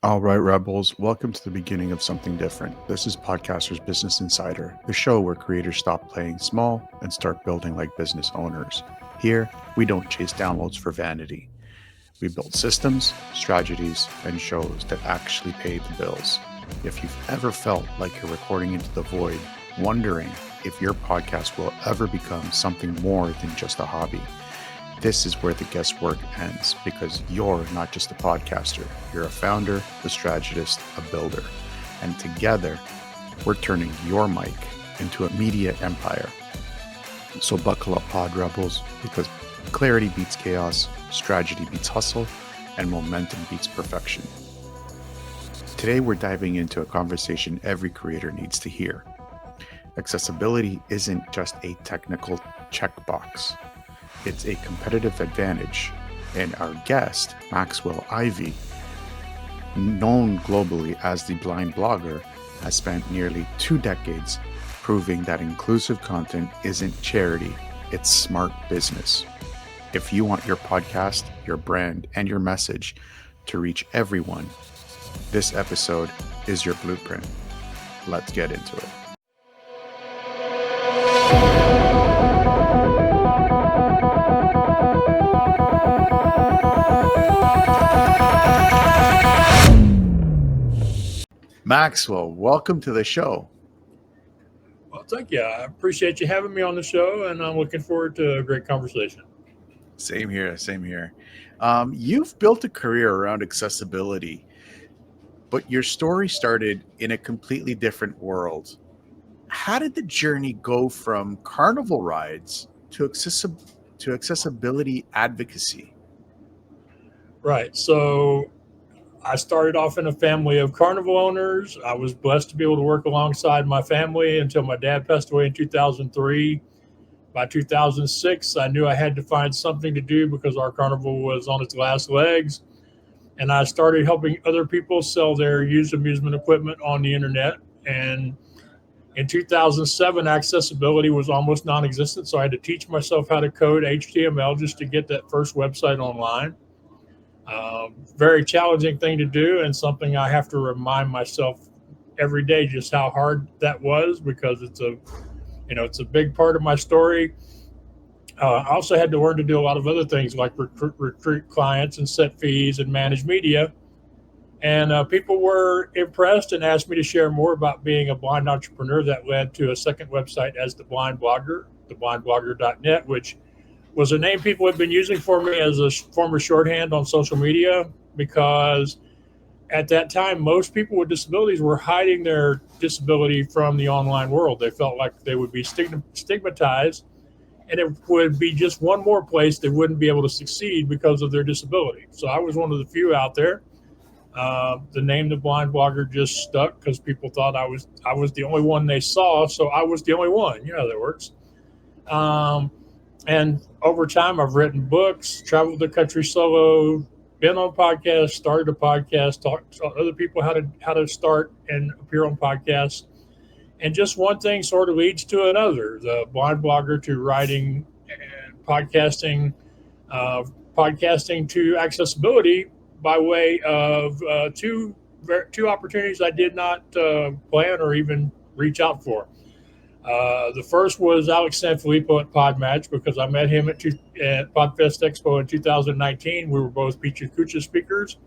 All right, Rebels, welcome to the beginning of something different. This is Podcaster's Business Insider, the show where creators stop playing small and start building like business owners. Here, we don't chase downloads for vanity. We build systems, strategies, and shows that actually pay the bills. If you've ever felt like you're recording into the void, wondering if your podcast will ever become something more than just a hobby, this is where the guesswork ends, because you're not just a podcaster, you're a founder, a strategist, a builder. And together, we're turning your mic into a media empire. So buckle up, Pod Rebels, because clarity beats chaos, strategy beats hustle, and momentum beats perfection. Today, we're diving into a conversation every creator needs to hear. Accessibility isn't just a technical checkbox. It's a competitive advantage, and our guest, Maxwell Ivey, known globally as the blind blogger, has spent nearly 2 decades proving that inclusive content isn't charity, it's smart business. If you want your podcast, your brand, and your message to reach everyone, this episode is your blueprint. Let's get into it. Maxwell, welcome to the show. Well, thank you. I appreciate you having me on the show, and I'm looking forward to a great conversation. Same here. You've built a career around accessibility, but your story started in a completely different world. How did the journey go from carnival rides to accessibility advocacy? Right. So I started off in a family of carnival owners. I was blessed to be able to work alongside my family until my dad passed away in 2003. By 2006, I knew I had to find something to do because our carnival was on its last legs. And I started helping other people sell their used amusement equipment on the internet. And in 2007, accessibility was almost non-existent. So I had to teach myself how to code HTML just to get that first website online. Very challenging thing to do, and something I have to remind myself every day just how hard that was, because it's a big part of my story. I also had to learn to do a lot of other things like recruit clients and set fees and manage media. And people were impressed and asked me to share more about being a blind entrepreneur. That led to a second website as The Blind Blogger, theblindblogger.net, which was a name people had been using for me as a former shorthand on social media, because at that time, most people with disabilities were hiding their disability from the online world. They felt like they would be stigmatized, and it would be just one more place they wouldn't be able to succeed because of their disability. So I was one of the few out there. The name The Blind Blogger just stuck because people thought I was the only one they saw, so I was the only one. You know how that works. And over time, I've written books, traveled the country solo, been on podcasts, started a podcast, taught other people how to start and appear on podcasts. And just one thing sort of leads to another. The blind blogger to writing and podcasting to accessibility by way of two opportunities I did not plan or even reach out for. The first was Alex Sanfilippo at Podmatch, because I met him at Podfest Expo in 2019. We were both Picha Kucha speakers.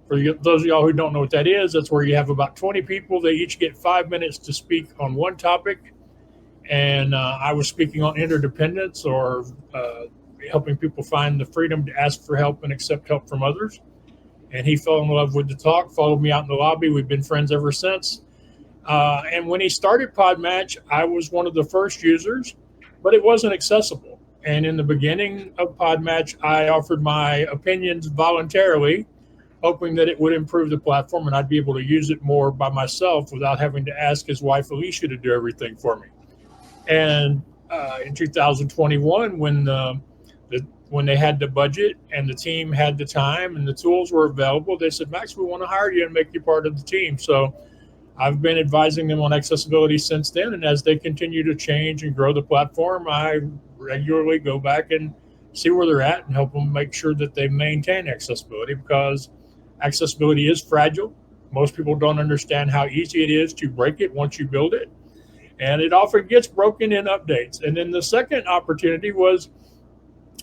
For those of y'all who don't know what that is, that's where you have about 20 people. They each get 5 minutes to speak on one topic. And I was speaking on interdependence, or helping people find the freedom to ask for help and accept help from others. And he fell in love with the talk, followed me out in the lobby. We've been friends ever since. And when he started Podmatch, I was one of the first users, but it wasn't accessible. And in the beginning of Podmatch, I offered my opinions voluntarily, hoping that it would improve the platform and I'd be able to use it more by myself without having to ask his wife, Alicia, to do everything for me. And in 2021, when they had the budget and the team had the time and the tools were available, they said, Max, we want to hire you and make you part of the team. So I've been advising them on accessibility since then. And as they continue to change and grow the platform, I regularly go back and see where they're at and help them make sure that they maintain accessibility, because Accessibility is fragile. Most people don't understand how easy it is to break it once you build it, and it often gets broken in updates. And then the second opportunity was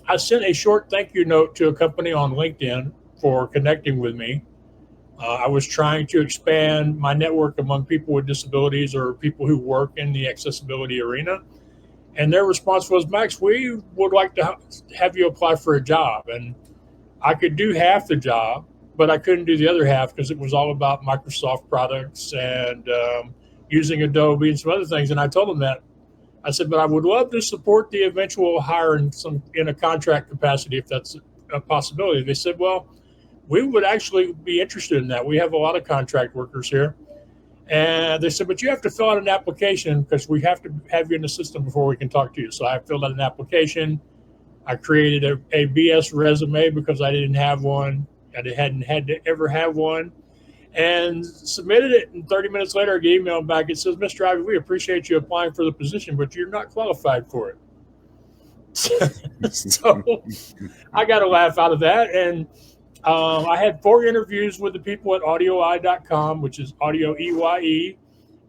I sent a short thank you note to a company on LinkedIn for connecting with me. I was trying to expand my network among people with disabilities or people who work in the accessibility arena. And their response was, Max, we would like to have you apply for a job. And I could do half the job, but I couldn't do the other half because it was all about Microsoft products and using Adobe and some other things. And I told them that. I said, but I would love to support the eventual hire in a contract capacity if that's a possibility. They said, well, we would actually be interested in that. We have a lot of contract workers here. And they said, but you have to fill out an application because we have to have you in the system before we can talk to you. So I filled out an application. I created a BS resume because I didn't have one. I hadn't had to ever have one. And submitted it. And 30 minutes later, I get email back. It says, Mr. Ivey, we appreciate you applying for the position, but you're not qualified for it. So I got a laugh out of that. And I had 4 interviews with the people at audioeye.com, which is audio EYE.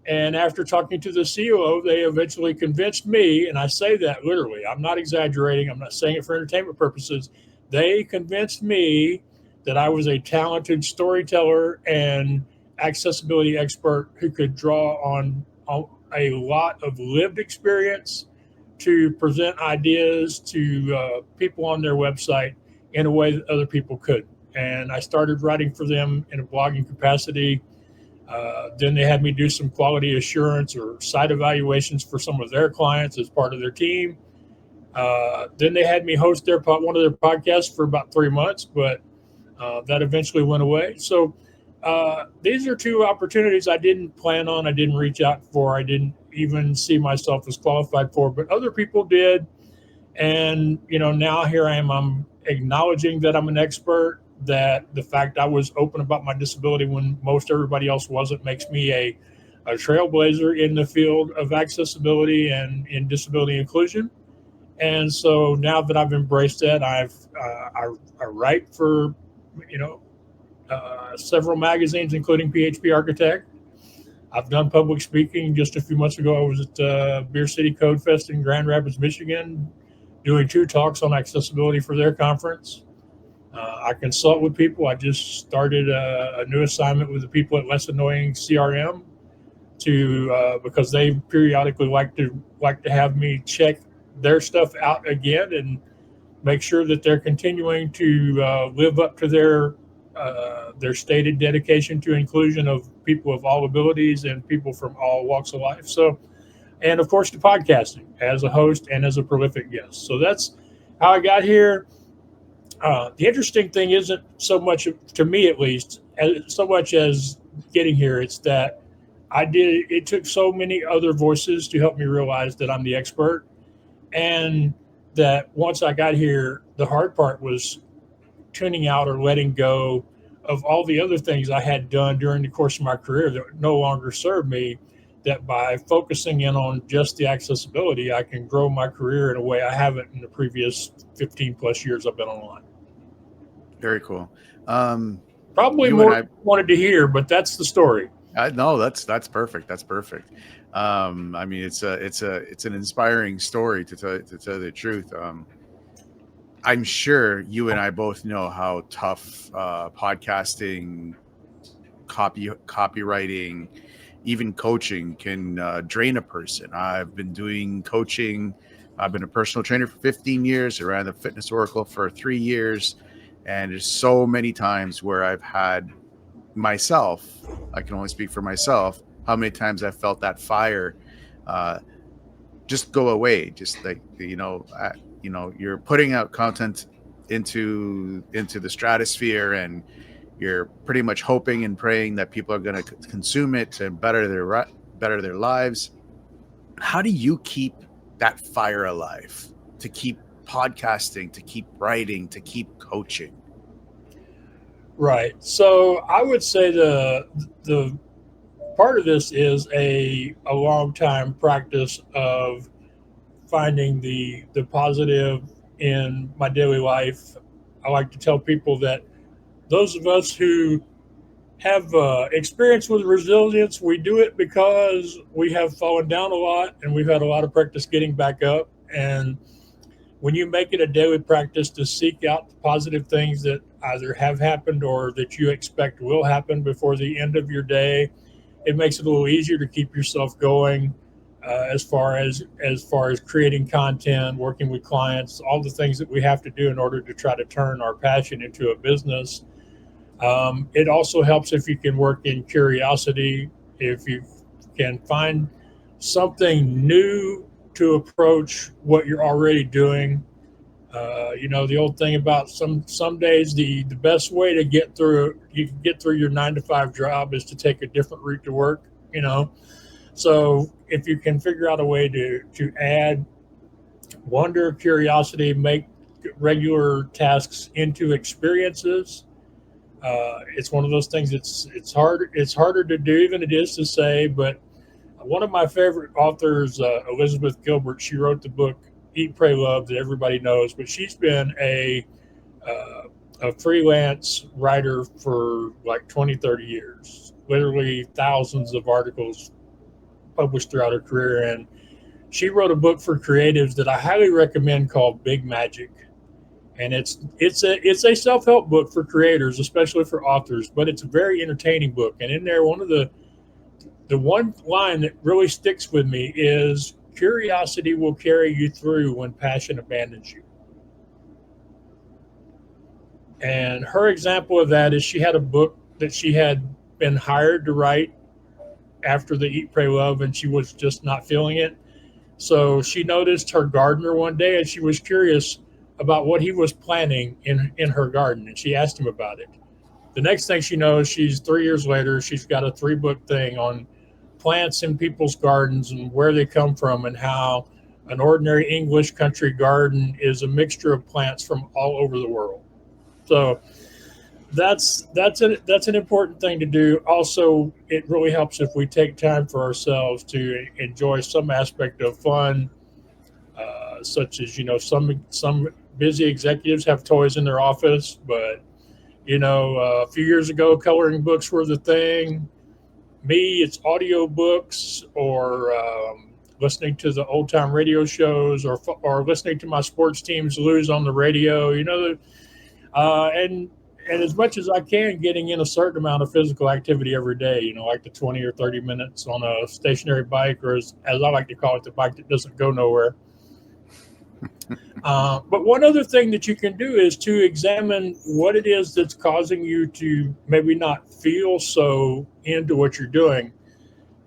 And after talking to the COO, they eventually convinced me, and I say that literally, I'm not exaggerating, I'm not saying it for entertainment purposes. They convinced me that I was a talented storyteller and accessibility expert who could draw on a lot of lived experience to present ideas to people on their website in a way that other people couldn't. And I started writing for them in a blogging capacity. Then they had me do some quality assurance or site evaluations for some of their clients as part of their team. Then they had me host one of their podcasts for about 3 months, but that eventually went away. So these are 2 opportunities I didn't plan on, I didn't reach out for, I didn't even see myself as qualified for, but other people did. And, now here I am, I'm acknowledging that I'm an expert, that the fact I was open about my disability when most everybody else wasn't makes me a trailblazer in the field of accessibility and in disability inclusion. And so now that I've embraced that, I write for, several magazines, including PHP Architect. I've done public speaking. Just a few months ago, I was at Beer City Code Fest in Grand Rapids, Michigan, doing 2 talks on accessibility for their conference. I consult with people. I just started a new assignment with the people at Less Annoying CRM because they periodically like to have me check their stuff out again and make sure that they're continuing to live up to their stated dedication to inclusion of people of all abilities and people from all walks of life. So, and of course, to podcasting as a host and as a prolific guest. So that's how I got here. The interesting thing isn't so much, to me at least, so much as getting here. It's that it took so many other voices to help me realize that I'm the expert. And that once I got here, the hard part was tuning out or letting go of all the other things I had done during the course of my career that no longer served me, that by focusing in on just the accessibility, I can grow my career in a way I haven't in the previous 15 plus years I've been online. Very cool. Probably more than I wanted to hear, but that's the story. No, that's perfect. That's perfect. I mean, it's an inspiring story to tell the truth. I'm sure you and I both know how tough podcasting, copywriting, even coaching can drain a person. I've been doing coaching. I've been a personal trainer for 15 years. I ran the Fitness Oracle for 3 years. And there's so many times where I've had myself, I can only speak for myself, how many times I felt that fire just go away. Just like, you're putting out content into the stratosphere, and you're pretty much hoping and praying that people are going to consume it and better their lives. How do you keep that fire alive, to keep podcasting, to keep writing, to keep coaching? Right. So I would say the part of this is a long time practice of finding the positive in my daily life. I like to tell people that those of us who have experience with resilience, we do it because we have fallen down a lot and we've had a lot of practice getting back up. And when you make it a daily practice to seek out the positive things that either have happened or that you expect will happen before the end of your day, it makes it a little easier to keep yourself going. As far as creating content, working with clients, all the things that we have to do in order to try to turn our passion into a business. It also helps if you can work in curiosity, if you can find something new to approach what you're already doing. The old thing about some days the best way to get through your 9 to 5 job is to take a different route to work. So if you can figure out a way to add wonder, curiosity, make regular tasks into experiences, it's one of those things. It's hard. It's harder to do than it is to say. But one of my favorite authors, Elizabeth Gilbert, she wrote the book Eat, Pray, Love that everybody knows. But she's been a freelance writer for like 20, 30 years. Literally thousands of articles published throughout her career, and she wrote a book for creatives that I highly recommend called Big Magic. And it's a self-help book for creators, especially for authors, but it's a very entertaining book. And in there, one of the one line that really sticks with me is curiosity will carry you through when passion abandons you. And her example of that is she had a book that she had been hired to write after the Eat, Pray, Love, and she was just not feeling it. So she noticed her gardener one day, and she was curious about what he was planting in her garden, and she asked him about it. The next thing she knows, she's 3 years later, she's got a 3-book thing on plants in people's gardens and where they come from, and how an ordinary English country garden is a mixture of plants from all over the world. So that's an important thing to do. Also, it really helps if we take time for ourselves to enjoy some aspect of fun, such as some busy executives have toys in their office, but a few years ago, coloring books were the thing. Me, it's audio books or listening to the old time radio shows or listening to my sports teams lose on the radio. And as much as I can, getting in a certain amount of physical activity every day, like the 20 or 30 minutes on a stationary bike, or as I like to call it, the bike that doesn't go nowhere. But one other thing that you can do is to examine what it is that's causing you to maybe not feel so into what you're doing.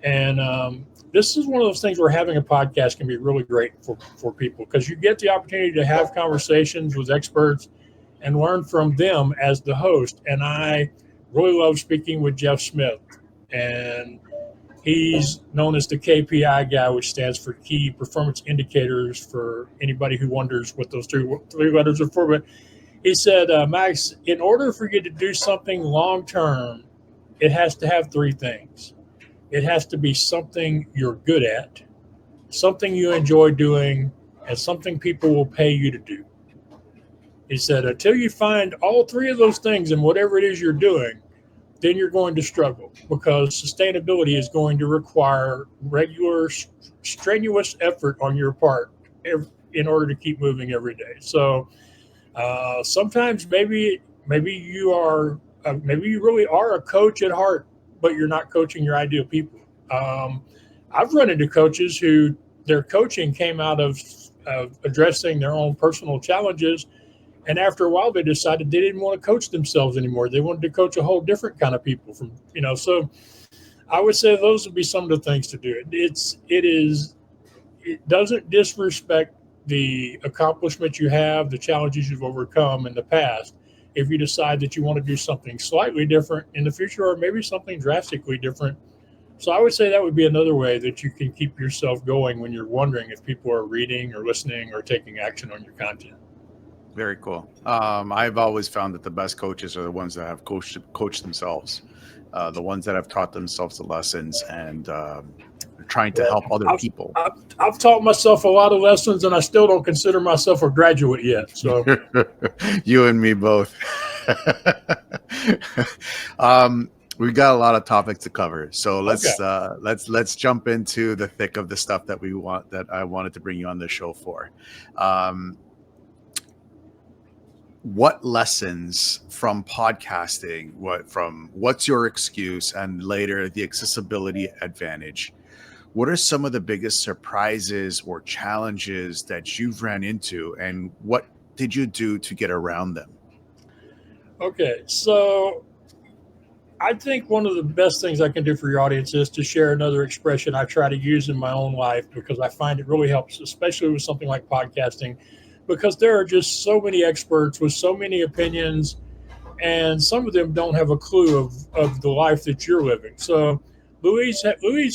And this is one of those things where having a podcast can be really great for people, because you get the opportunity to have conversations with experts and learn from them as the host. And I really love speaking with Jeff Smith, and he's known as the KPI guy, which stands for Key Performance Indicators, for anybody who wonders what those three letters are for. But he said, Max, in order for you to do something long term, it has to have 3 things. It has to be something you're good at, something you enjoy doing, and something people will pay you to do. He said, until you find all 3 of those things in whatever it is you're doing, then you're going to struggle, because sustainability is going to require regular, strenuous effort on your part in order to keep moving every day. So sometimes maybe you really are a coach at heart, but you're not coaching your ideal people. I've run into coaches who their coaching came out of addressing their own personal challenges. And after a while, they decided they didn't want to coach themselves anymore. They wanted to coach a whole different kind of people so I would say those would be some of the things to do. It doesn't disrespect the accomplishments you have, the challenges you've overcome in the past, if you decide that you want to do something slightly different in the future, or maybe something drastically different. So I would say that would be another way that you can keep yourself going when you're wondering if people are reading or listening or taking action on your content. Very cool. I've always found that the best coaches are the ones that have coached themselves, the ones that have taught themselves the lessons and trying to help other people. I've taught myself a lot of lessons, and I still don't consider myself a graduate yet. So you and me both. We've got a lot of topics to cover, so Okay. let's jump into the thick of the stuff that I wanted to bring you on the show for. Um, what lessons from podcasting, what's your excuse, and later the accessibility advantage? What are some of the biggest surprises or challenges that you've ran into, and what did you do to get around them? Okay. So I think one of the best things I can do for your audience is to share another expression I try to use in my own life because I find it really helps, especially with something like podcasting, because there are just so many experts with so many opinions, and some of them don't have a clue of the life that you're living. So Louise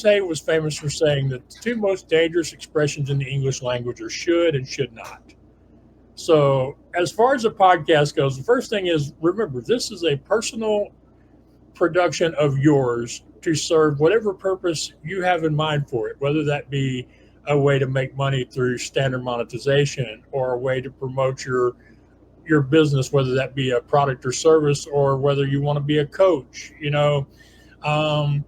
Hay was famous for saying that the two most dangerous expressions in the English language are should and should not. So as far as a podcast goes, the first thing is remember this is a personal production of yours to serve whatever purpose you have in mind for it, whether that be a way to make money through standard monetization or a way to promote your business, whether that be a product or service, or whether you want to be a coach, um,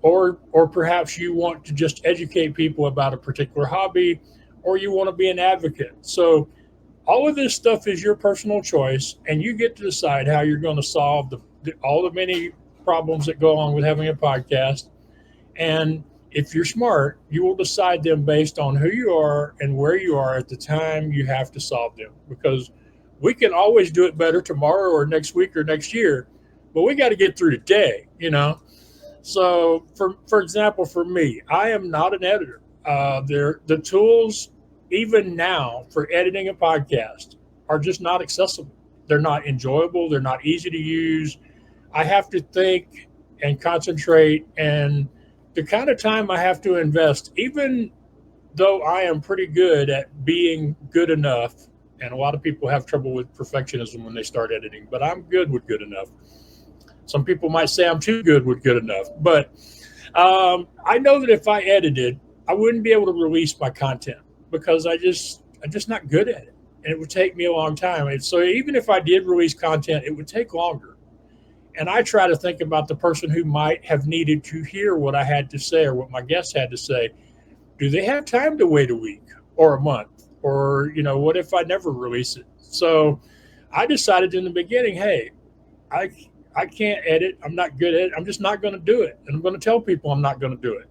or perhaps you want to just educate people about a particular hobby, or you want to be an advocate. So all of this stuff is your personal choice, and you get to decide how you're going to solve all the many problems that go along with having a podcast. And if you're smart, you will decide them based on who you are and where you are at the time you have to solve them. Because we can always do it better tomorrow or next week or next year, but we got to get through today. So, for example, for me, I am not an editor. The tools, even now, for editing a podcast are just not accessible. They're not enjoyable. They're not easy to use. I have to think and concentrate, and the kind of time I have to invest, even though I am pretty good at being good enough, and a lot of people have trouble with perfectionism when they start editing, but I'm good with good enough. Some people might say I'm too good with good enough, but I know that if I edited, I wouldn't be able to release my content because I'm just not good at it, and it would take me a long time. And so even if I did release content, it would take longer. And I try to think about the person who might have needed to hear what I had to say or what my guests had to say. Do they have time to wait a week or a month? Or, what if I never release it? So I decided in the beginning, hey, I I can't edit. I'm not good at it. I'm just not going to do it. And I'm going to tell people I'm not going to do it.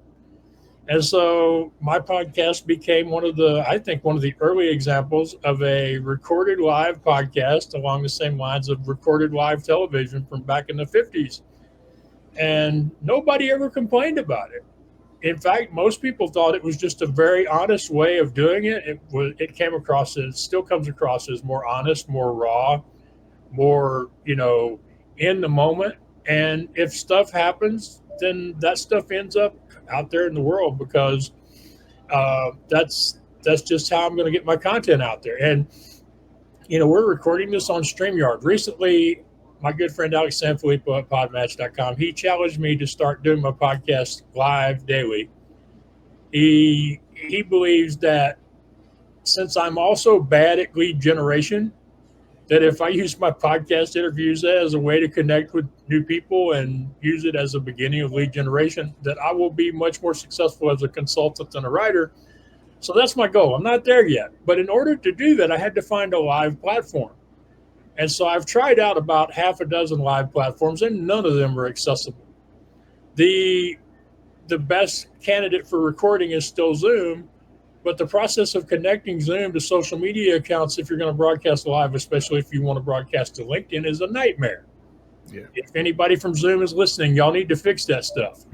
And so my podcast became I think, one of the early examples of a recorded live podcast along the same lines of recorded live television from back in the 50s. And nobody ever complained about it. In fact, most people thought it was just a very honest way of doing it. It still comes across as more honest, more raw, more, in the moment. And if stuff happens, then that stuff ends up out there in the world because that's just how I'm going to get my content out there. And we're recording this on StreamYard. Recently, my good friend Alex Sanfilippo at podmatch.com, he challenged me to start doing my podcast live daily. He believes that since I'm also bad at lead generation, that if I use my podcast interviews as a way to connect with new people and use it as a beginning of lead generation, that I will be much more successful as a consultant and a writer. So that's my goal. I'm not there yet. But in order to do that, I had to find a live platform. And so I've tried out about half a dozen live platforms, and none of them are accessible. The best candidate for recording is still Zoom, but the process of connecting Zoom to social media accounts, if you're going to broadcast live, especially if you want to broadcast to LinkedIn, is a nightmare. Yeah. If anybody from Zoom is listening, y'all need to fix that stuff.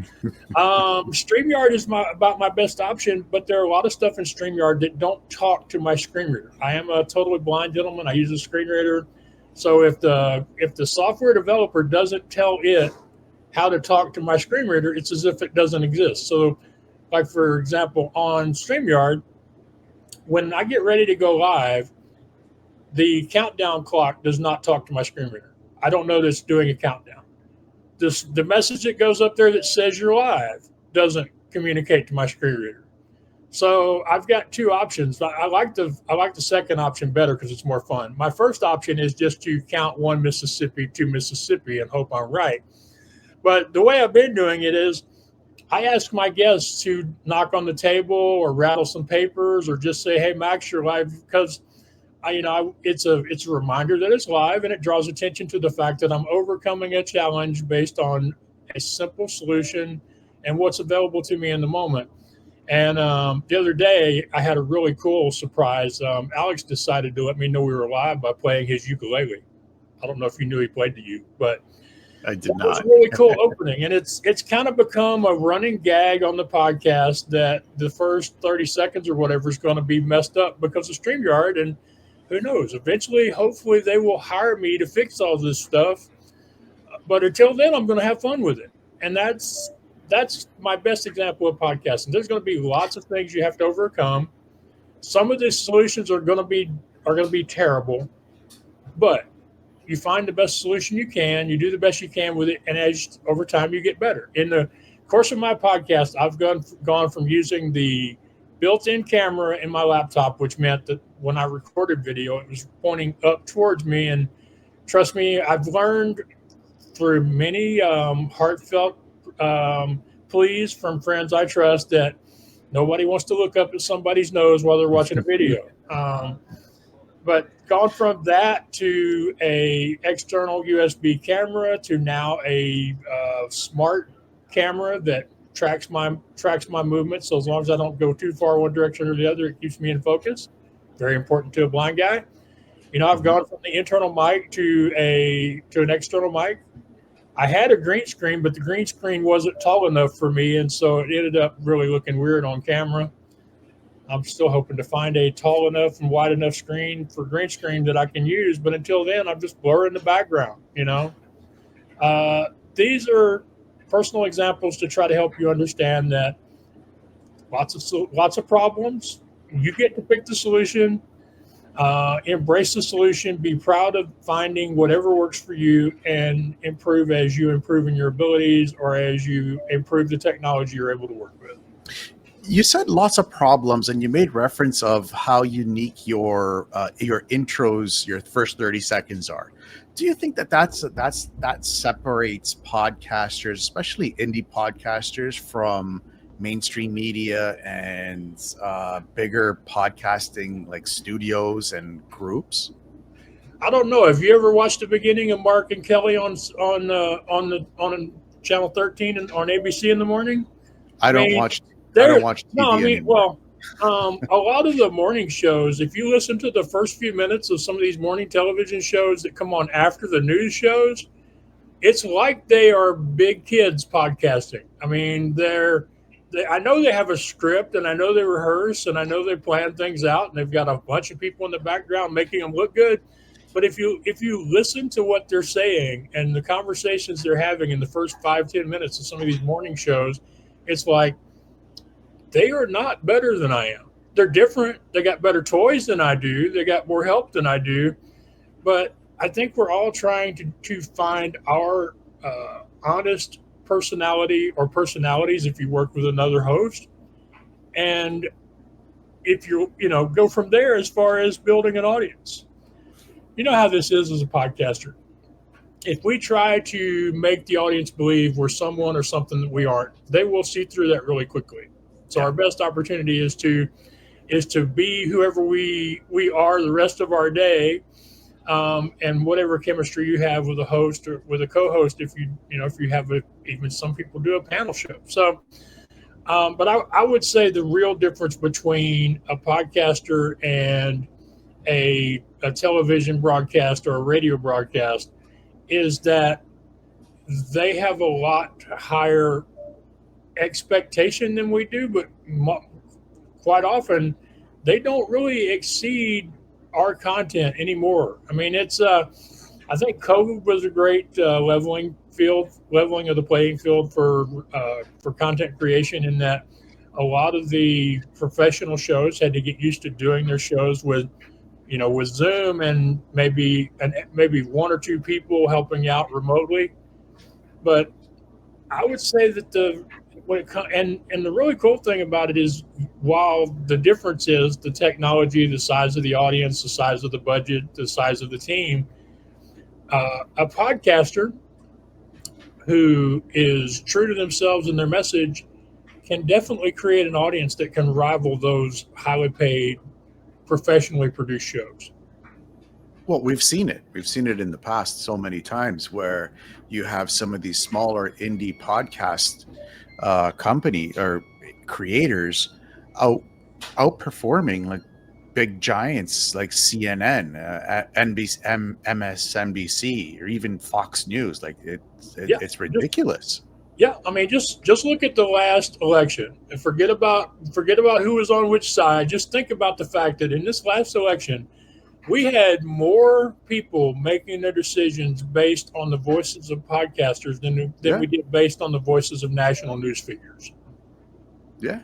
StreamYard is about my best option, but there are a lot of stuff in StreamYard that don't talk to my screen reader. I am a totally blind gentleman. I use a screen reader. So if the software developer doesn't tell it how to talk to my screen reader, it's as if it doesn't exist. So, like, for example, on StreamYard, when I get ready to go live, the countdown clock does not talk to my screen reader. I don't know that it's doing a countdown. The message that goes up there that says you're live doesn't communicate to my screen reader. So I've got two options. I like the second option better because it's more fun. My first option is just to count one Mississippi, two Mississippi, and hope I'm right. But the way I've been doing it is I ask my guests to knock on the table or rattle some papers or just say, "Hey, Max, you're live," because it's a reminder that it's live, and it draws attention to the fact that I'm overcoming a challenge based on a simple solution and what's available to me in the moment. And the other day, I had a really cool surprise. Alex decided to let me know we were live by playing his ukulele. I don't know if you knew he played to you, but I did that was a not. really cool opening, and it's kind of become a running gag on the podcast that the first 30 seconds or whatever is going to be messed up because of StreamYard, and who knows? Eventually, hopefully, they will hire me to fix all this stuff. But until then, I'm going to have fun with it, and that's my best example of podcasting. There's going to be lots of things you have to overcome. Some of the solutions are going to be terrible, but you find the best solution you can, you do the best you can with it, and as over time you get better. In the course of my podcast, I've gone from using the built-in camera in my laptop, which meant that when I recorded video, it was pointing up towards me. And trust me, I've learned through many heartfelt pleas from friends I trust that nobody wants to look up at somebody's nose while they're watching a video. But gone from that to a external USB camera to now a smart camera that tracks my movement. So as long as I don't go too far one direction or the other, it keeps me in focus. Very important to a blind guy. I've gone from the internal mic to an external mic. I had a green screen, but the green screen wasn't tall enough for me, and so it ended up really looking weird on camera. I'm still hoping to find a tall enough and wide enough screen for green screen that I can use. But until then, I'm just blurring the background. These are personal examples to try to help you understand that lots of problems. You get to pick the solution. Embrace the solution. Be proud of finding whatever works for you, and improve as you improve in your abilities or as you improve the technology you're able to work with. You said lots of problems, and you made reference of how unique your intros, your first 30 seconds are. Do you think that separates podcasters, especially indie podcasters, from mainstream media and bigger podcasting like studios and groups? I don't know. Have you ever watched the beginning of Mark and Kelly on channel 13 and on ABC in the morning? I don't mean, watch There, no, TV anymore. a lot of the morning shows, if you listen to the first few minutes of some of these morning television shows that come on after the news shows, it's like they are big kids podcasting. I mean, I know they have a script, and I know they rehearse, and I know they plan things out, and they've got a bunch of people in the background making them look good. But if you listen to what they're saying and the conversations they're having in the first 5-10 minutes of some of these morning shows, it's like, they are not better than I am. They're different. They got better toys than I do. They got more help than I do. But I think we're all trying to find our honest personality or personalities if you work with another host. And if go from there as far as building an audience. You know how this is as a podcaster. If we try to make the audience believe we're someone or something that we aren't, they will see through that really quickly. So our best opportunity is to be whoever we are the rest of our day, and whatever chemistry you have with a host or with a co-host. If you have even some people do a panel show. So, but I would say the real difference between a podcaster and a television broadcast or a radio broadcast is that they have a lot higher expectation than we do, but quite often they don't really exceed our content anymore. I mean, I think COVID was a great leveling of the playing field for content creation, in that a lot of the professional shows had to get used to doing their shows with Zoom and maybe one or two people helping out remotely. But I would say that and the really cool thing about it is while the difference is the technology, the size of the audience, the size of the budget, the size of the team, a podcaster who is true to themselves and their message can definitely create an audience that can rival those highly paid, professionally produced shows. Well, we've seen it. We've seen it in the past so many times where you have some of these smaller indie podcast company or creators out outperforming like big giants like CNN, NBC, MSNBC, or even Fox News. Like Yeah, it's just ridiculous. yeah. I mean, just look at the last election and forget about who was on which side. Just think about the fact that in this last election, we had more people making their decisions based on the voices of podcasters than Yeah, we did based on the voices of national news figures. yeah,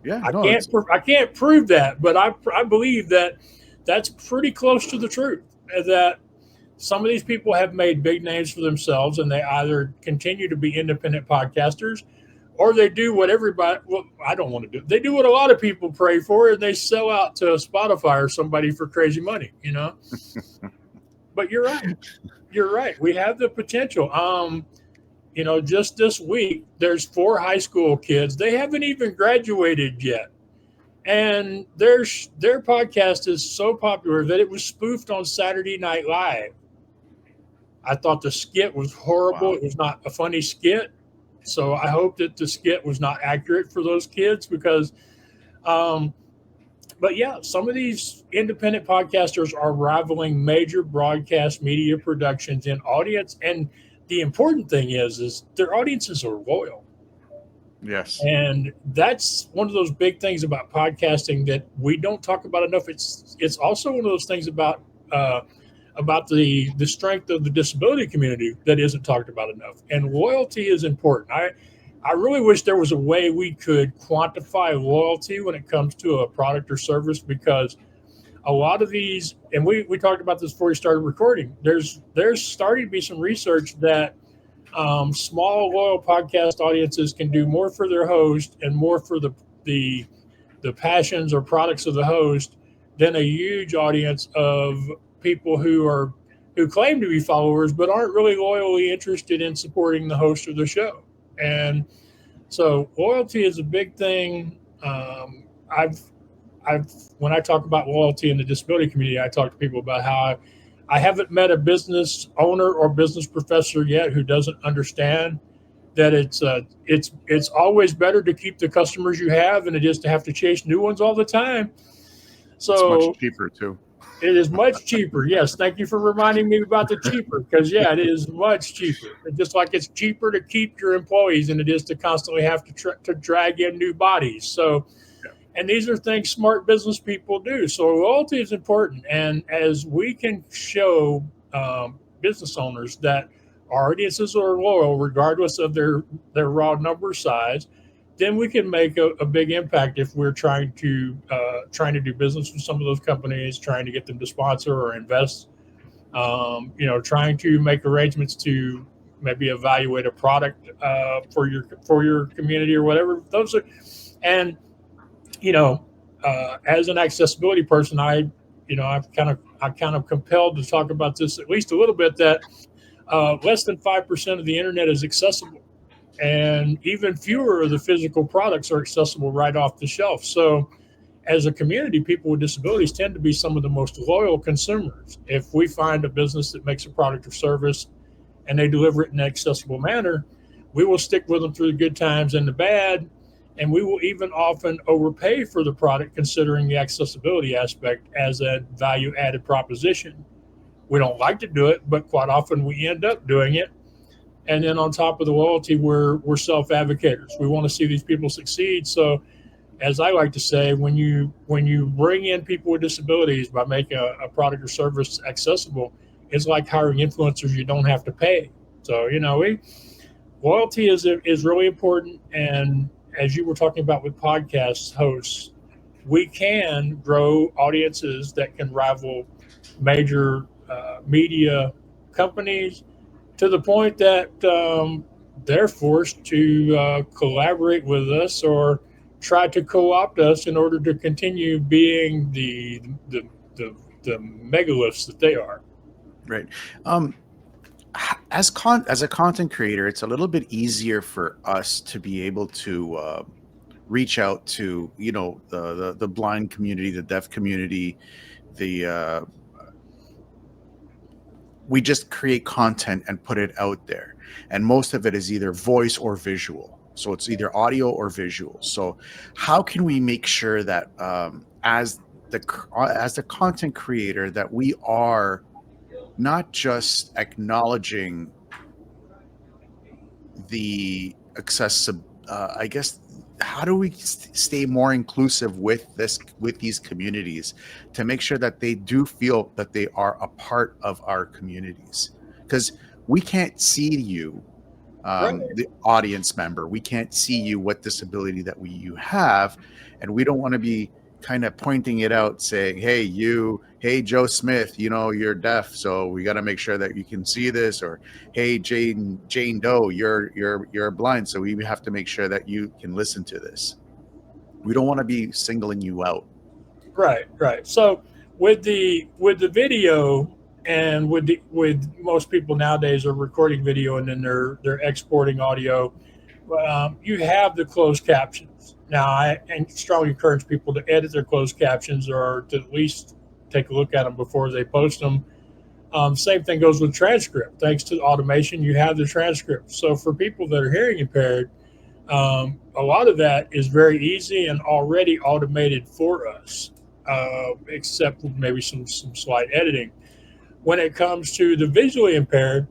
yeah. I No, can't it's I can't prove that, but I believe that that's pretty close to the truth. That some of these people have made big names for themselves, and they either continue to be independent podcasters, or they do what everybody. Well, I don't want to do. They do what a lot of people pray for, and they sell out to Spotify or somebody for crazy money. But you're right. You're right. We have the potential. Just this week, there's 4 high school kids. They haven't even graduated yet, and their podcast is so popular that it was spoofed on Saturday Night Live. I thought the skit was horrible. wow. It was not a funny skit. So I hope that the skit was not accurate for those kids because, um, but yeah, some of these independent podcasters are rivaling major broadcast media productions in audience. And the important thing is their audiences are loyal. Yes. And that's one of those big things about podcasting that we don't talk about enough. It's also one of those things uh, about the strength of the disability community that isn't talked about enough. And loyalty is important. I really wish there was a way we could quantify loyalty when it comes to a product or service because a lot of these, and we talked about this before we started recording. There's starting to be some research that small loyal podcast audiences can do more for their host and more for the the passions or products of the host than a huge audience of people who claim to be followers but aren't really loyally interested in supporting the host of the show. And so loyalty is a big thing. I've when I talk about loyalty in the disability community, I talk to people about how I haven't met a business owner or business professor yet who doesn't understand that it's always better to keep the customers you have than it is to have to chase new ones all the time. It's much So cheaper too. it is much cheaper. Yes, thank you for reminding me about the cheaper because yeah, it is much cheaper. Just like it's cheaper to keep your employees than it is to constantly have to drag in new bodies. So Yeah. and these are things smart business people do. So loyalty is important. And as we can show business owners that our audiences are loyal, regardless of their raw number size, then we can make a big impact if we're trying to do business with some of those companies, trying to get them to sponsor or invest. Trying to make arrangements to maybe evaluate a product for your community or whatever. Those are and you know, as an accessibility person, I kind of compelled to talk about this at least a little bit that less than 5% of the internet is accessible, and even fewer of the physical products are accessible right off the shelf. So, as a community, people with disabilities tend to be some of the most loyal consumers. If we find a business that makes a product or service and they deliver it in an accessible manner, we will stick with them through the good times and the bad. And we will even often overpay for the product considering the accessibility aspect as a value added proposition. We don't like to do it, but quite often we end up doing it. And then on top of the loyalty, we're self advocates. We want to see these people succeed. So as I like to say, when you bring in people with disabilities by making a product or service accessible, it's like hiring influencers you don't have to pay. So loyalty is really important. And as you were talking about with podcast hosts, we can grow audiences that can rival major media companies to the point that they're forced to collaborate with us or try to co-opt us in order to continue being the megaliths that they are. Right. As a content creator, it's a little bit easier for us to be able to reach out to, you know, the blind community, the deaf community, the we just create content and put it out there, and most of it is either voice or visual. So it's either audio or visual. So how can we make sure that as the content creator that we are not just acknowledging the accessible, I guess, how do we stay more inclusive with these communities to make sure that they do feel that they are a part of our communities? Because we can't see you, Right. the audience member. We can't see you, what disability that you have, and we don't want to be kind of pointing it out, saying, hey Joe Smith, you know, you're deaf, so we got to make sure that you can see this, or hey Jane Doe, you're blind, so we have to make sure that you can listen to this. We don't want to be singling you out. Right. So with the video, and with most people nowadays are recording video and then they're exporting audio. You have the closed captions. Now, I strongly encourage people to edit their closed captions or to at least take a look at them before they post them. Same thing goes with transcript. Thanks to automation, you have the transcript. So for people that are hearing impaired, a lot of that is very easy and already automated for us, except maybe some slight editing. When it comes to the visually impaired,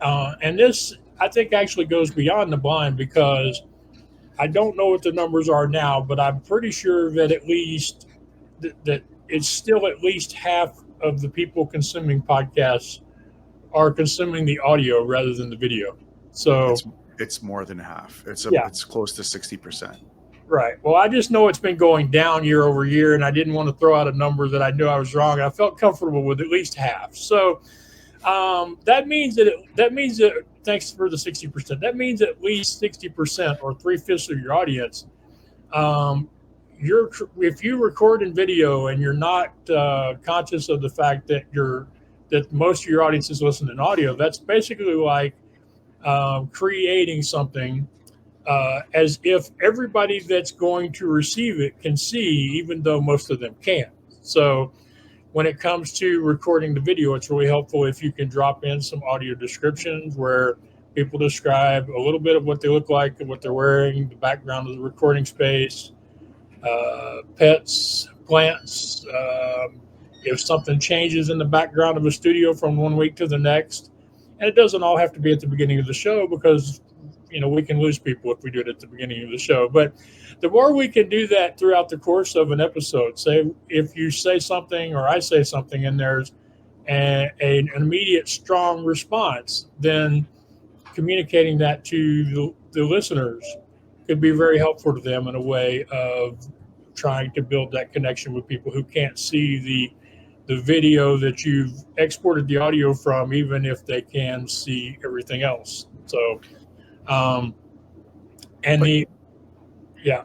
and this I think actually goes beyond the blind, because I don't know what the numbers are now, but I'm pretty sure that at least that it's still at least half of the people consuming podcasts are consuming the audio rather than the video. So It's more than half. yeah, It's close to 60%. right. Well, I just know it's been going down year over year, and I didn't want to throw out a number that I knew I was wrong. And I felt comfortable with at least half. So that means that thanks for the 60%. That means at least 60% or 3/5 of your audience. Um, if you record in video and you're not conscious of the fact that most of your audience is listening in audio, that's basically like creating something as if everybody that's going to receive it can see, even though most of them can't. So when it comes to recording the video, it's really helpful if you can drop in some audio descriptions where people describe a little bit of what they look like and what they're wearing, the background of the recording space, pets, plants. If something changes in the background of a studio from one week to the next, and it doesn't all have to be at the beginning of the show, because we can lose people if we do it at the beginning of the show. But the more we can do that throughout the course of an episode, say if you say something or I say something and there's an immediate strong response, then communicating that to the listeners could be very helpful to them in a way of trying to build that connection with people who can't see the video that you've exported the audio from, even if they can see everything else. So and But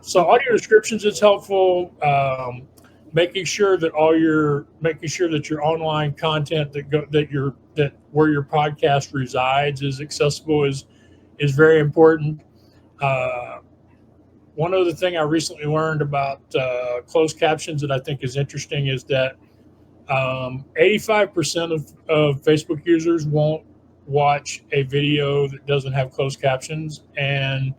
so audio descriptions is helpful. Making sure that your online content that where your podcast resides is accessible is very important. Uh, One other thing I recently learned about closed captions that I think is interesting is that 85% of Facebook users won't watch a video that doesn't have closed captions, and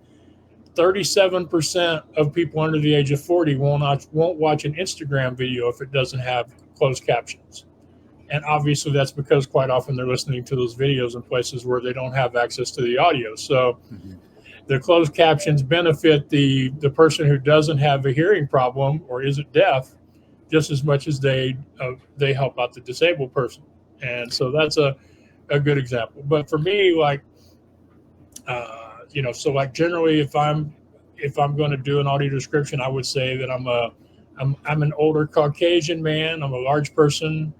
37% of people under the age of 40 won't watch an Instagram video if it doesn't have closed captions. And obviously that's because quite often they're listening to those videos in places where they don't have access to the audio. So the closed captions benefit the person who doesn't have a hearing problem or isn't deaf just as much as they help out the disabled person. And so that's a good example. But for me, like, so like generally if I'm going to do an audio description, I would say that I'm an older Caucasian man. I'm a large person.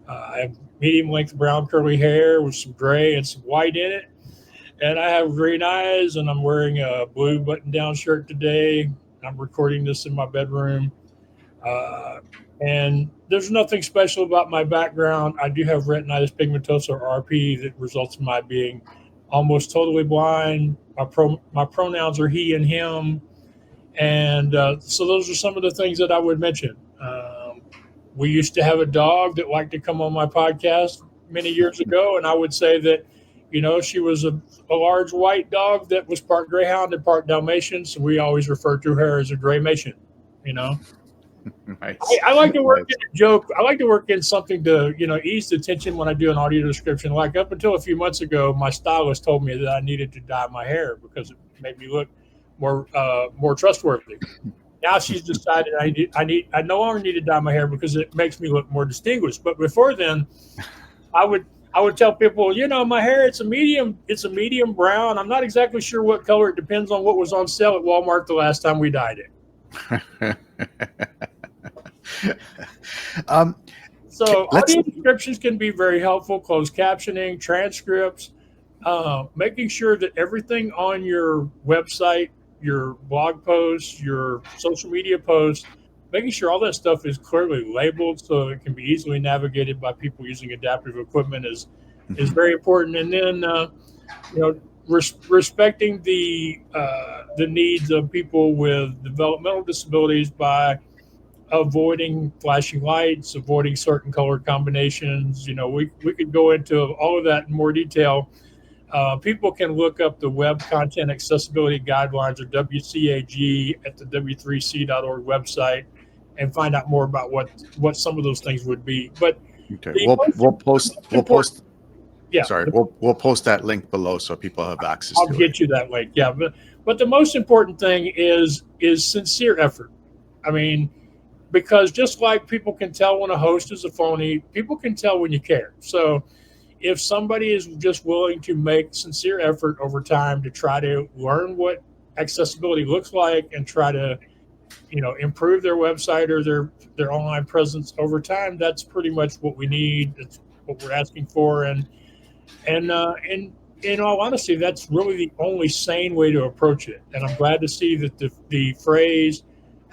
I have medium length brown curly hair with some gray and some white in it. And I have green eyes, and I'm wearing a blue button down shirt today. I'm recording this in my bedroom. Uh, and there's nothing special about my background. I do have retinitis pigmentosa or RP that results in my being almost totally blind. My pronouns are he and him. And so those are some of the things that I would mention. We used to have a dog that liked to come on my podcast many years ago, and I would say that, she was a large white dog that was part Greyhound and part Dalmatian. So we always referred to her as a Greymation. You know, Nice. I like to work Nice. in a joke. I like to work in something to, ease the tension when I do an audio description. Like up until a few months ago, my stylist told me that I needed to dye my hair because it made me look more trustworthy. Now she's decided I no longer need to dye my hair because it makes me look more distinguished. But before then, I would I would tell people, my hair it's a medium brown. I'm not exactly sure what color. It depends on what was on sale at Walmart the last time we dyed it. um, So let's. audio descriptions can be very helpful. Closed captioning, transcripts, making sure that everything on your website, your blog posts, your social media posts, making sure all that stuff is clearly labeled so it can be easily navigated by people using adaptive equipment is Mhm. very important. And then respecting the needs of people with developmental disabilities by avoiding flashing lights, avoiding certain color combinations. We could go into all of that in more detail. People can look up the Web Content Accessibility Guidelines, or WCAG, at the w3c.org website and find out more about what some of those things would be. But Okay, the we'll most, we'll the post most we'll important, post. yeah, Sorry, we'll post that link below so people have access I'll to it. get you that link. Yeah, but the most important thing is sincere effort. I mean, because just like people can tell when a host is a phony, people can tell when you care. So if somebody is just willing to make sincere effort over time to try to learn what accessibility looks like and try to improve their website or their online presence over time, that's pretty much what we need. That's what we're asking for. And in all honesty, that's really the only sane way to approach it. And I'm glad to see that the phrase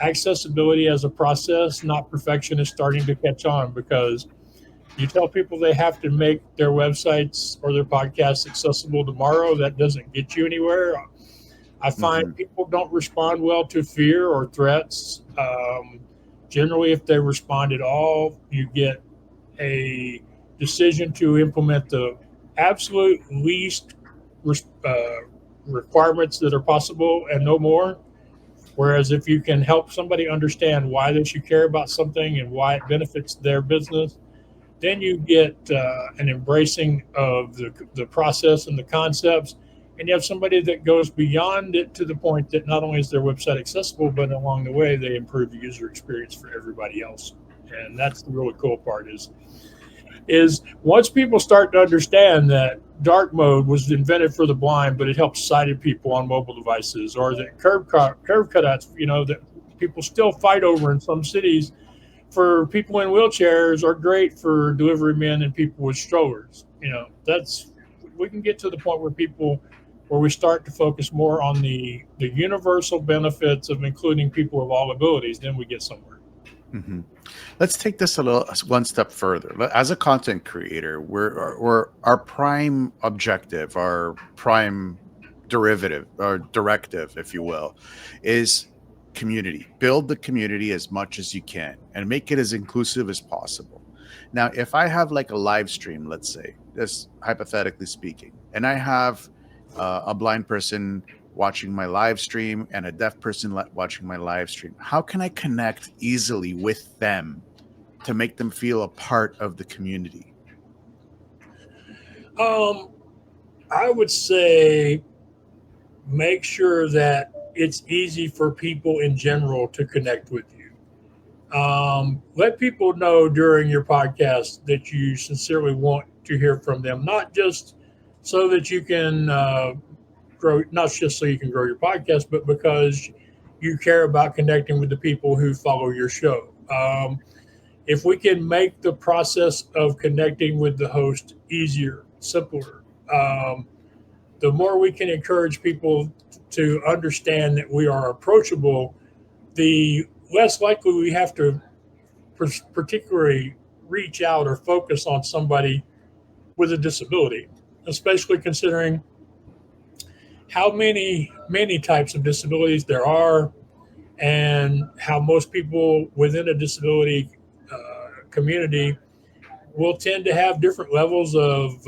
accessibility as a process, not perfection, is starting to catch on, because you tell people they have to make their websites or their podcasts accessible tomorrow, that doesn't get you anywhere. I Hmm. find people don't respond well to fear or threats. Generally, if they respond at all, you get a decision to implement the absolute least uh, requirements that are possible and no more. Whereas if you can help somebody understand why they should care about something and why it benefits their business, then you get an embracing of the process and the concepts. And you have somebody that goes beyond it to the point that not only is their website accessible, but along the way they improve the user experience for everybody else. And that's the really cool part is once people start to understand that dark mode was invented for the blind, but it helps sighted people on mobile devices, or that curve cutouts, that people still fight over in some cities for people in wheelchairs are great for delivery men and people with strollers. That's we can get to the point where we start to focus more on the universal benefits of including people of all abilities, then we get somewhere. Hmm. Let's take this one step further. As a content creator, we're our prime objective, our prime derivative or directive, if you will, is community. Build the community as much as you can and make it as inclusive as possible. Now, if I have like a live stream, let's say, this hypothetically speaking, and I have a blind person watching my live stream and a deaf person watching my live stream, how can I connect easily with them to make them feel a part of the community? um, I would say make sure that it's easy for people in general to connect with you. Let people know during your podcast that you sincerely want to hear from them, not just so that you can grow, not just so you can grow your podcast, but because you care about connecting with the people who follow your show. If we can make the process of connecting with the host easier, simpler, the more we can encourage people to understand that we are approachable, the less likely we have to particularly reach out or focus on somebody with a disability, especially considering how many types of disabilities there are, and how most people within a disability community will tend to have different levels of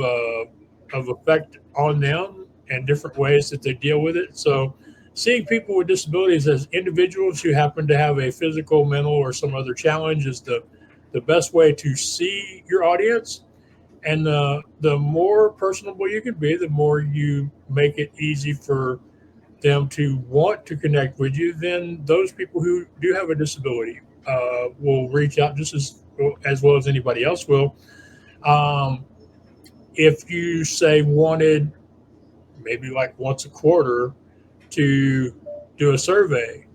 effect on them and different ways that they deal with it. So, seeing people with disabilities as individuals who happen to have a physical, mental, or some other challenge is the best way to see your audience. And the more personable you can be, the more you make it easy for them to want to connect with you, then those people who do have a disability will reach out just as well as anybody else will. Um, if you say wanted maybe like once a quarter to do a survey,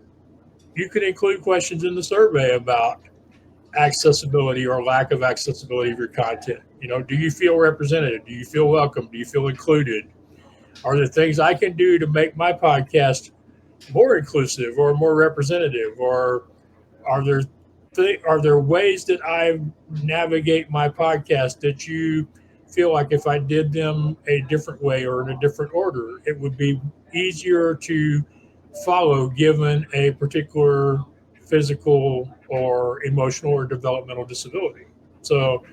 you can include questions in the survey about accessibility or lack of accessibility of your content. You know, do you feel represented? Do you feel welcome? Do you feel included? Are there things I can do to make my podcast more inclusive or more representative? Or are there are there ways that I navigate my podcast that you feel like if I did them a different way or in a different order, it would be easier to follow given a particular physical or emotional or developmental disability? So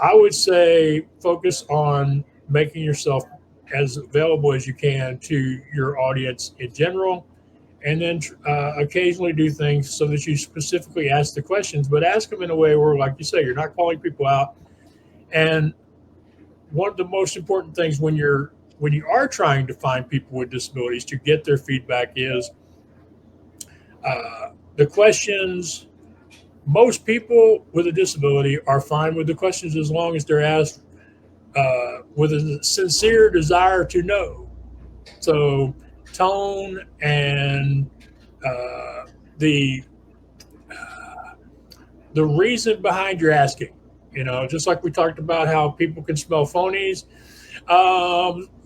I would say focus on making yourself as available as you can to your audience in general, and then occasionally do things so that you specifically ask the questions, but ask them in a way where, like you say, you're not calling people out. And one of the most important things when you are trying to find people with disabilities to get their feedback is the questions. Most people with a disability are fine with the questions as long as they're asked with a sincere desire to know. So, tone and uh, the the reason behind your asking. You know, just like we talked about how people can smell phonies.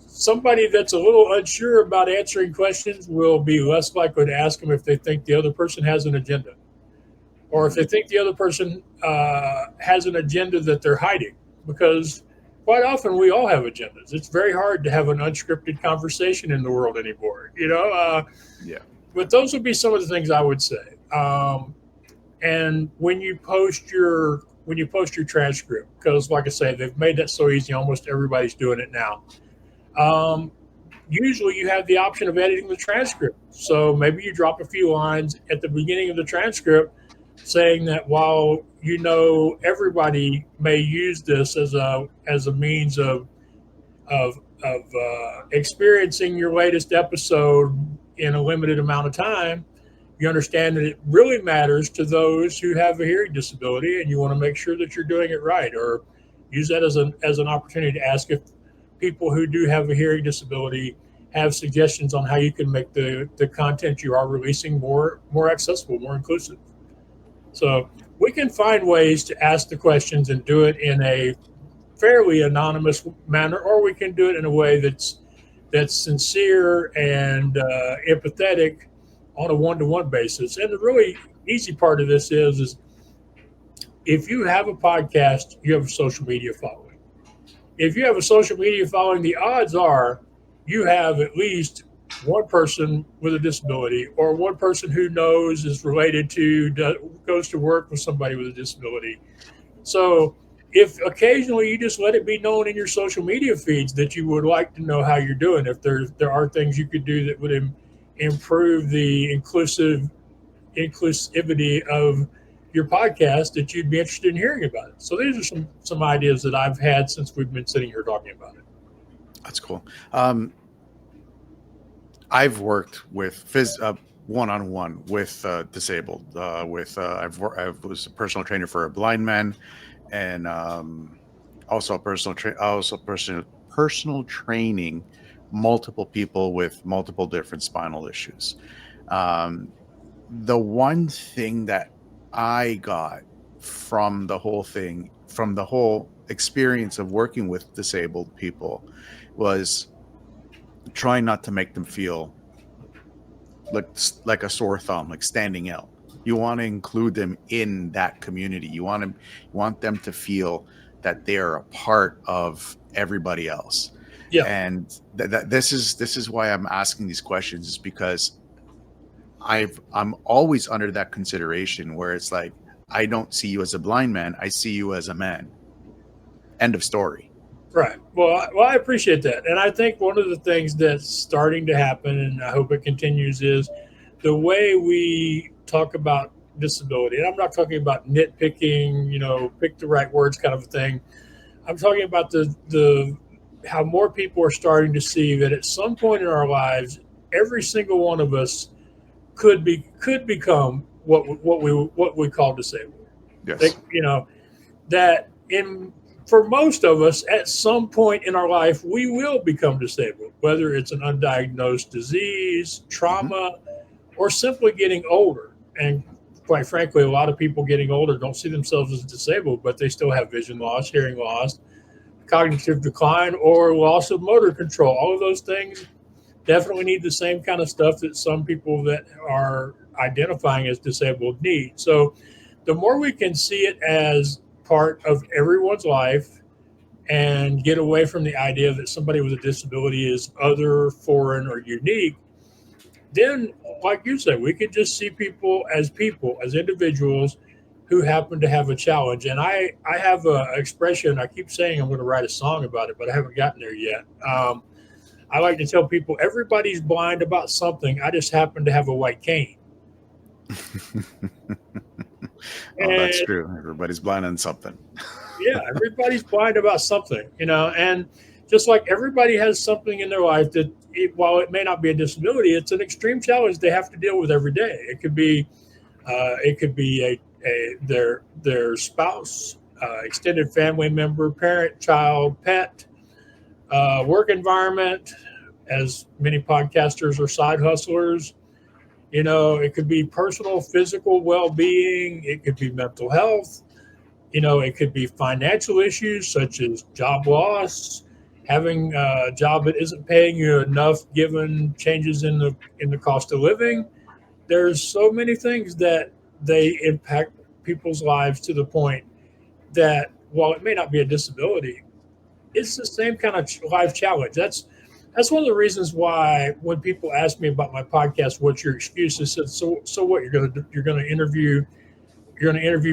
Somebody that's a little unsure about answering questions will be less likely to ask them if they think the other person has an agenda, or if they think the other person has an agenda that they're hiding. Because quite often we all have agendas. It's very hard to have an unscripted conversation in the world anymore. You know, Yeah. but those would be some of the things I would say. And when you post your transcript, because like I say, they've made that so easy. Almost everybody's doing it now. Um, Usually, you have the option of editing the transcript. So maybe you drop a few lines at the beginning of the transcript saying that while you know everybody may use this as a means of experiencing your latest episode in a limited amount of time, you understand that it really matters to those who have a hearing disability, and you want to make sure that you're doing it right, or use that as an opportunity to ask if people who do have a hearing disability have suggestions on how you can make the content you are releasing more accessible, more inclusive. So we can find ways to ask the questions and do it in a fairly anonymous manner, or we can do it in a way that's sincere and empathetic on a one-to-one basis. And the really easy part of this is if you have a podcast, you have a social media following. If you have a social media following, the odds are you have at least one person with a disability, or one person who knows is related to, goes to work with somebody with a disability. So if occasionally you just let it be known in your social media feeds that you would like to know how you're doing, if there are things you could do that would improve the inclusivity of your podcast, that you'd be interested in hearing about it. So these are some ideas that I've had since we've been sitting here talking about it. That's cool. I've worked with one-on-one with disabled. I was a personal trainer for a blind man, and also personal training multiple people with multiple different spinal issues. Um, the one thing that I got from the whole experience of working with disabled people, was trying not to make them feel like a sore thumb, like standing out. You want to include them in that community. You want them to feel that they are a part of everybody else. Yeah. And this is why I'm asking these questions, is because I'm always under that consideration where it's like, I don't see you as a blind man, I see you as a man. End of story. Right. Well, I appreciate that. And I think one of the things that's starting to happen, and I hope it continues, is the way we talk about disability. And I'm not talking about nitpicking, pick the right words kind of a thing. I'm talking about the how more people are starting to see that at some point in our lives, every single one of us could become what we call disabled. They, Yes. that in for most of us at some point in our life we will become disabled, whether it's an undiagnosed disease, Mm-hmm. trauma, or simply getting older. And quite frankly, a lot of people getting older don't see themselves as disabled, but they still have vision loss, hearing loss, cognitive decline, or loss of motor control. All of those things definitely need the same kind of stuff that some people that are identifying as disabled need. So the more we can see it as part of everyone's life and get away from the idea that somebody with a disability is other, foreign, or unique, then, like you said, we could just see people, as individuals who happen to have a challenge. And I have an expression, I keep saying I'm going to write a song about it, but I haven't gotten there yet. I like to tell people everybody's blind about something. I just happen to have a white cane. Oh, that's And true. Everybody's blind on something. yeah, everybody's blind about something, and just like everybody has something in their life that, while it may not be a disability, it's an extreme challenge they have to deal with every day. It could be their spouse, extended family member, parent, child, pet, work environment. As many podcasters are side hustlers, it could be personal, physical well being. It could be mental health. It could be financial issues such as job loss, having a job that isn't paying you enough given changes in the cost of living. There's so many things that they impact people's lives to the point that while it may not be a disability, it's the same kind of life challenge. That's one of the reasons why when people ask me about my podcast, what's your excuse? I said, so what you're gonna interview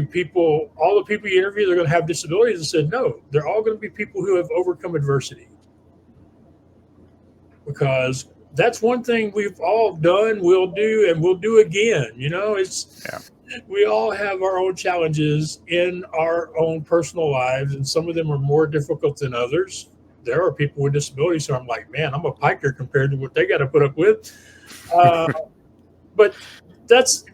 people, all the people you interview, they're going to have disabilities. I said, no, they're all going to be people who have overcome adversity, because that's one thing we've all done, will do, and will do again. Yeah. We all have our own challenges in our own personal lives, and some of them are more difficult than others. There are people with disabilities who I'm like, man, I'm a piker compared to what they got to put up with. Uh, but that's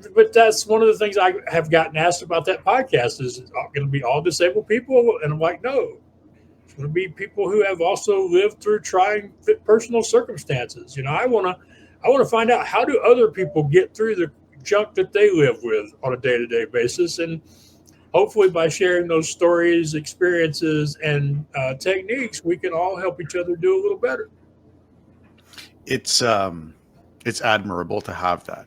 one of the things I have gotten asked about that podcast. Is it going to be all disabled people? And I'm like, no, it's going to be people who have also lived through trying personal circumstances. I want to find out, how do other people get through the junk that they live with on a day-to-day basis, and hopefully by sharing those stories, experiences, and techniques, we can all help each other do a little better. It's admirable to have that.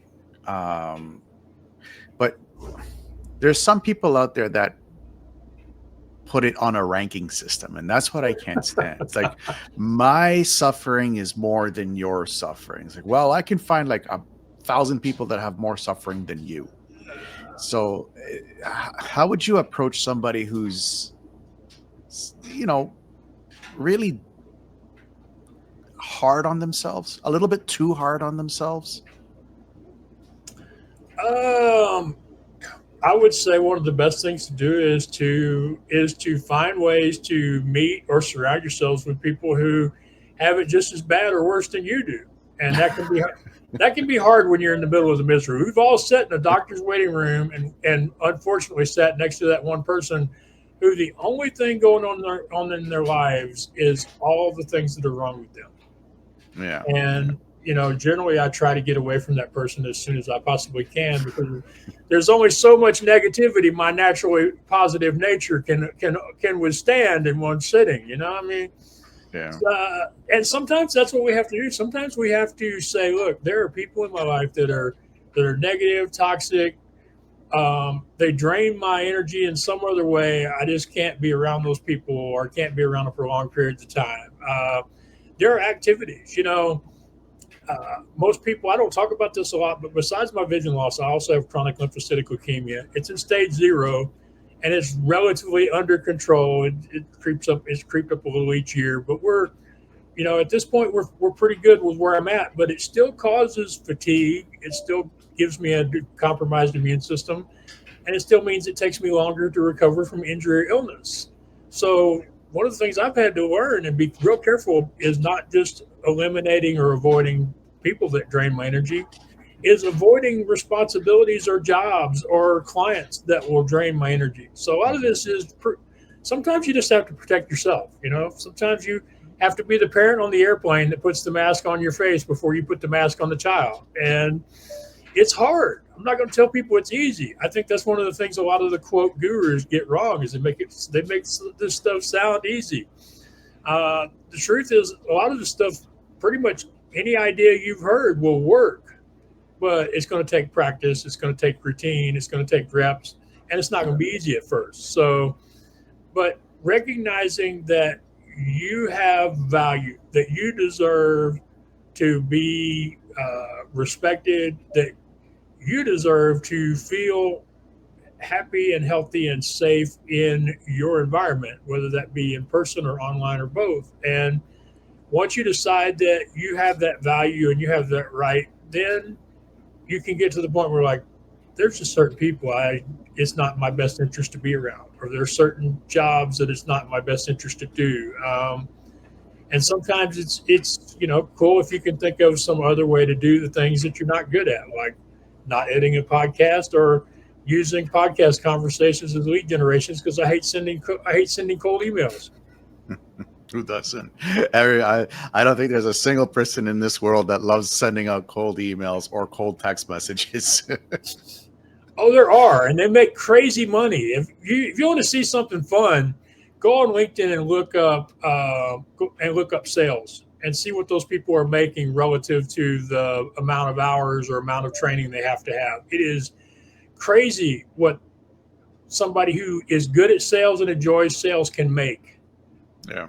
But there's some people out there that put it on a ranking system, and that's what I can't stand. It's like, my suffering is more than your suffering. It's like, well, I can find like 1,000 people that have more suffering than you. So how would you approach somebody who's, really hard on themselves, a little bit too hard on themselves? Um, I would say one of the best things to do is to find ways to meet or surround yourselves with people who have it just as bad or worse than you do, and that can be hard when you're in the middle of the misery. We've all sat in a doctor's waiting room and unfortunately sat next to that one person who the only thing going on in their lives is all the things that are wrong with them. Yeah. And generally I try to get away from that person as soon as I possibly can, because there's only so much negativity my naturally positive nature can withstand in one sitting. I mean, Yeah. And sometimes that's what we have to do. Sometimes we have to say, look, there are people in my life that are negative, toxic. They drain my energy in some other way. I just can't be around those people, or can't be around them for long periods of time. There are activities, most people, I don't talk about this a lot, but besides my vision loss, I also have chronic lymphocytic leukemia. It's in stage 0, and it's relatively under control. It's creeped up a little each year, but at this point, we're pretty good with where I'm at, but it still causes fatigue. It still gives me a compromised immune system, and it still means it takes me longer to recover from injury or illness. So one of the things I've had to learn and be real careful is not just eliminating or avoiding people that drain my energy, is avoiding responsibilities or jobs or clients that will drain my energy. So a lot of this is sometimes you just have to protect yourself. Sometimes you have to be the parent on the airplane that puts the mask on your face before you put the mask on the child. And it's hard. I'm not going to tell people it's easy. I think that's one of the things a lot of the quote gurus get wrong is they make this stuff sound easy. The truth is, a lot of the stuff, pretty much any idea you've heard will work, but it's going to take practice. It's going to take routine. It's going to take reps, and it's not going to be easy at first. So, but recognizing that you have value, that you deserve to be respected, that you deserve to feel happy and healthy and safe in your environment, whether that be in person or online or both. And once you decide that you have that value and you have that right, then you can get to the point where, like, there's just certain people it's not my best interest to be around, or there's certain jobs that it's not my best interest to do. And sometimes it's cool if you can think of some other way to do the things that you're not good at, like not editing a podcast or using podcast conversations as lead generations, because I hate sending cold emails. Who doesn't? I don't think there's a single person in this world that loves sending out cold emails or cold text messages. Oh, there are, and they make crazy money. If you want to see something fun, go on LinkedIn and look up sales and see what those people are making relative to the amount of hours or amount of training they have to have. It is crazy what somebody who is good at sales and enjoys sales can make. Yeah.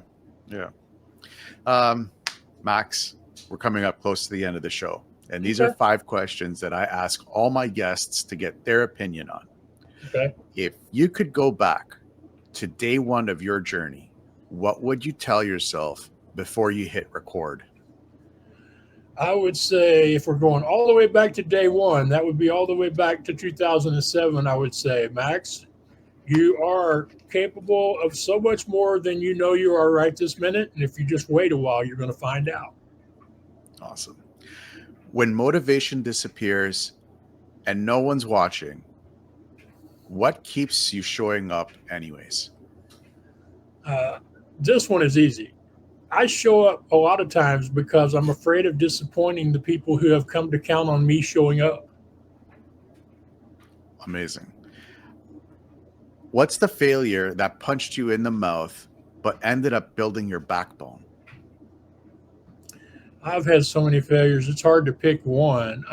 Max, we're coming up close to the end of the show. And these are 5 questions that I ask all my guests to get their opinion on. Okay. If you could go back to day 1 of your journey, what would you tell yourself before you hit record? I would say, if we're going all the way back to day 1, that would be all the way back to 2007. I would say, Max, you are capable of so much more than you know you are right this minute. And if you just wait a while, you're going to find out. Awesome. When motivation disappears and no one's watching, what keeps you showing up anyways? This one is easy. I show up a lot of times because I'm afraid of disappointing the people who have come to count on me showing up. Amazing. What's the failure that punched you in the mouth but ended up building your backbone? I've had so many failures. It's hard to pick one.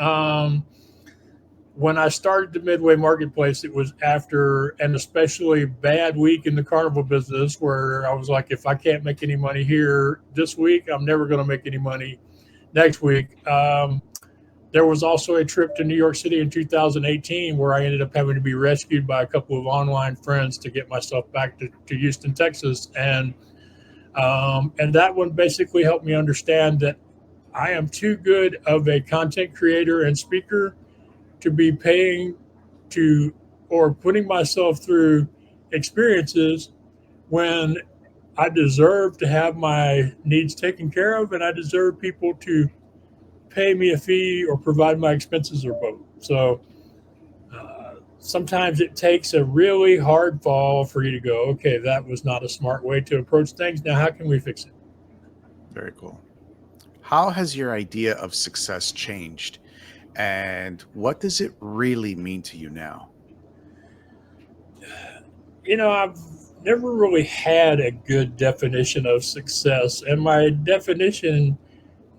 When I started the Midway Marketplace, it was after an especially bad week in the carnival business, where I was like, if I can't make any money here this week, I'm never going to make any money next week. There was also a trip to New York City in 2018 where I ended up having to be rescued by a couple of online friends to get myself back to Houston, Texas. And that one basically helped me understand that I am too good of a content creator and speaker to be paying to or putting myself through experiences when I deserve to have my needs taken care of, and I deserve people to pay me a fee or provide my expenses, or both. So sometimes it takes a really hard fall for you to go, okay, that was not a smart way to approach things. Now, how can we fix it? Very cool. How has your idea of success changed? And what does it really mean to you now? I've never really had a good definition of success, and my definition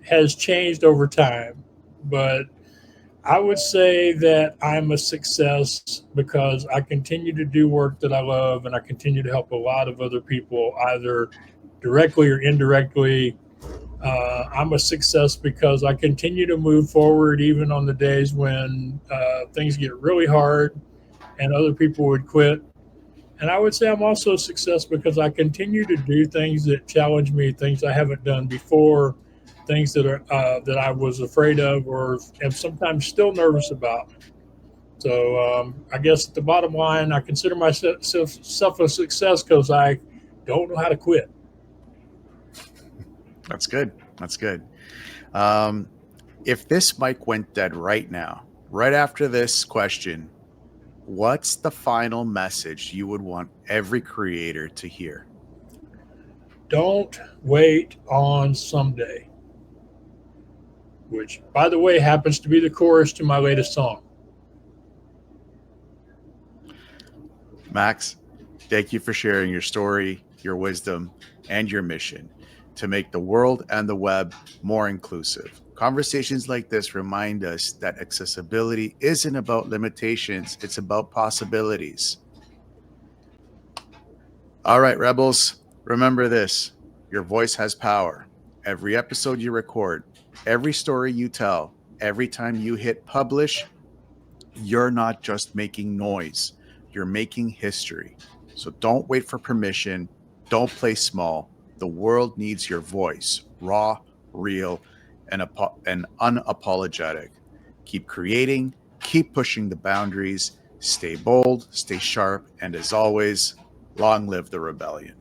has changed over time. But I would say that I'm a success because I continue to do work that I love and I continue to help a lot of other people, either directly or indirectly. I'm a success because I continue to move forward even on the days when things get really hard and other people would quit. And I would say I'm also a success because I continue to do things that challenge me, things I haven't done before, things that I was afraid of or am sometimes still nervous about. So I guess the bottom line, I consider myself a success because I don't know how to quit. That's good. That's good. Um, if this mic went dead right now, right after this question, what's the final message you would want every creator to hear? Don't wait on someday, which, by the way, happens to be the chorus to my latest song. Max, thank you for sharing your story, your wisdom, and your mission to make the world and the web more inclusive. Conversations like this remind us that accessibility isn't about limitations, it's about possibilities. All right, Rebels, remember this: your voice has power. Every episode you record, every story you tell, every time you hit publish, you're not just making noise, you're making history. So don't wait for permission. Don't play small. The world needs your voice, raw, real, and unapologetic. Keep creating, keep pushing the boundaries, stay bold, stay sharp, and as always, long live the rebellion.